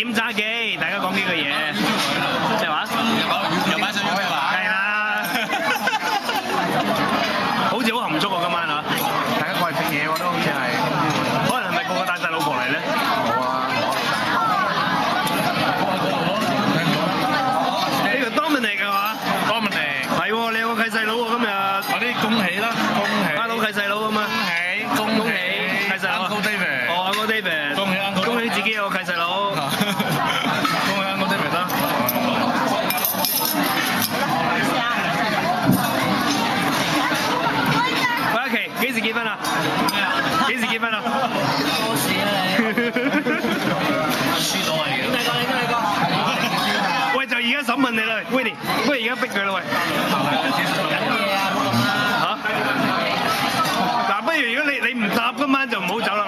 點揸機，大家講幾句嘢。咩話？又擺上 YouTube 啊？係啊，好似好含蓄喎今晚啊！大家過嚟食嘢我都好似係，可能係咪個個帶晒老婆嚟咧？冇啊，呢個 Dominic 係嘛 Dominic 係喎，你有個契細佬喎今日。我啲恭喜啦，恭喜！阿佬契細佬咁啊！恭喜契細佬啊 Uncle David，哦，Uncle David，恭喜 Uncle， 恭喜自己有個契細佬。恭喜 Uncle David 啦！喂，阿琪，幾時結婚啊？幾時結婚啊？多事啊你！輸到嚟嘅。你講。喂，就而家審問你啦，Winnie，不如而家逼佢啦喂。緊嘢啊！冇咁啦。嚇？嗱，不如如果你唔答今晚就唔好走啦。